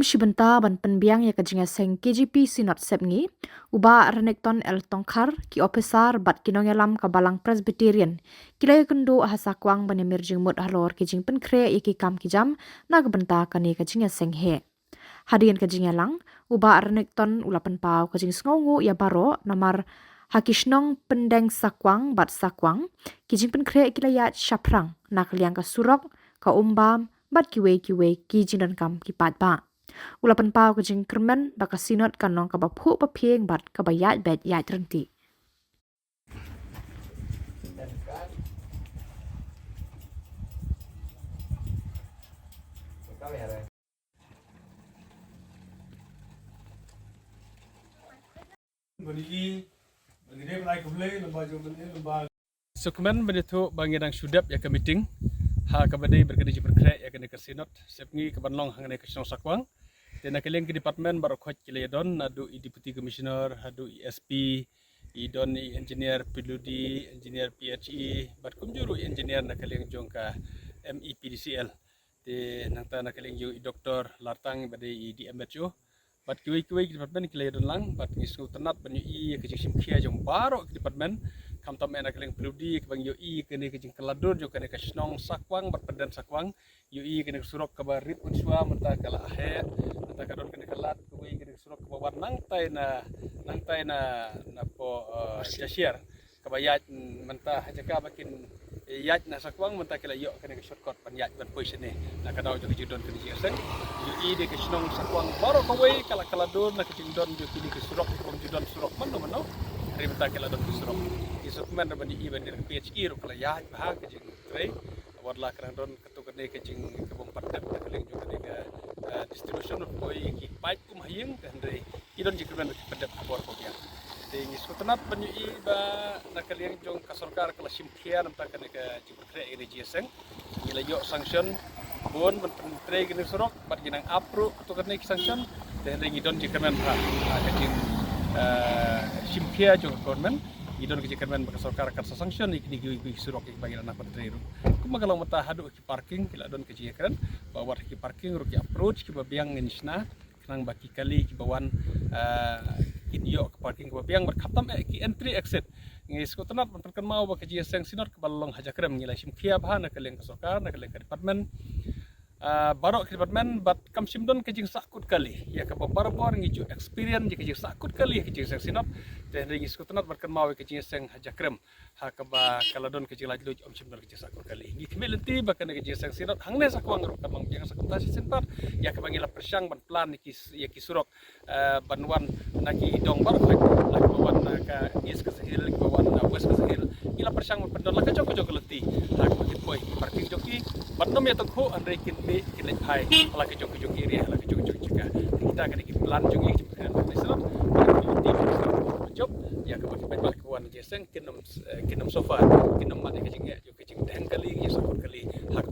Shibenta ban penbiang ya kajinga seng KGP sinot sepngi uba renekton el tongkar ki officer bat kinong yalam kabalang Presbyterian kilay kendo ahasa kwang ban emerging mut halor kijing penkre iki kam kijam na benta kani kajinga seng he hadian kajinga lang uba renekton ulapan pau kajing sngongu ya baro namar hakishnong pendeng sakwang bat sakwang kijing penkre kilayat shaprang nak liang ka surok ka umbam bat kiwe kijing dan kam kipat ba ulapan pau kajing kermen baka sinot kanong kabaphu papieng bat kabayat bet yat renti. Sukmen begitu bangidang sudap ya ke meeting ha kabadi berkedi berkrek ya kene kersinot sepngi kebanlong hangane kesong sakwang tena keleng ke department barokhot kiledon adu i deputy commissioner adu ESP i don i engineer PWD engineer PHE bat kumjuru engineer na keleng jongka MEPDCL te nangta na keleng yu i doktor lartang bade i DMHO bat kiwi department kiledon lang bat ngisu tenat banyu i ke jisim khia jong baro department kam tam ena keleng peludi ke bang yoi kene ke jing keladun jo kene ke snong sakwang berpedan sakwang yoi kene surok ke barit unsua menta kala ahe menta kadon kene kelat kuwi kene surok ke bawat nang tai na po jasier ke bayat menta hajaka makin yat na sakwang menta kala yo kene ke shortcut ban yat ban pois ne na kadau jo jidon kene jisen yoi de ke snong sakwang baro kuwi kala keladun na ke jing don jo kini ke surok bang jidon surok mano menta kala don surok Sukmen rabani i bandir PHE ro kala ya bah ke jing tre warla kan don ketukane ke jing ke bompat dep ke leng jo ke distribution of boy ki pipe kum hayeng kan re idon jikmen ke pedep bor ko ya te ngi sutanat banyu i ba na ke leng jong ka sarkar kala simkhia nam ta kan ke jing tre ene jeseng ila yo sanction bon ban tre ke surok bat ginang apro ketukane ki sanction te re idon jikmen ha ke jing simkhia jong government idon ke jikamen baka sarkar kan sanction ikni gi surok ik bagi anak menteri ru kumagalang mata hadu ki parking kila don ke jikaran bawar ki parking ru ki approach ki babiang ngisna kanang baki kali ki bawan yo ke parking ki babiang berkhatam ki entry exit ngis ko tanat perkan mau baka jiseng sinor ke balong hajakrem ngilai simkhia bahana ke leng sarkar na ke leng department barok ke department bat kam simdon ke jing sakut kali ya ke barbor ngiju experience ke jing sakut kali ke jing sinop te ringi skutenat berkan mau ke jing seng hajakrem ha ke ba kaladon ke jing lajlu om simdon ke jing sakut kali ngi kemilenti bakan ke jing seng sinop hangne sakwang ro kamang jing sakutasi senpat ya ke bangila persyang ban plan ki ya ki surok banwan naki dong barok lak bawan ka is ke sehil ke bawan west ke sehil ila persyang pendon la ke jok leti ha ke boy parking joki bandom ya tengko andre kin kilet hai ala ke jok iri ala ke jok jika kita kan iki plan jong iki kan misalnya job ya ke bagi banyak kawan jeseng kinom sofa kinom mate ke jing deng kali ya sakor kali hak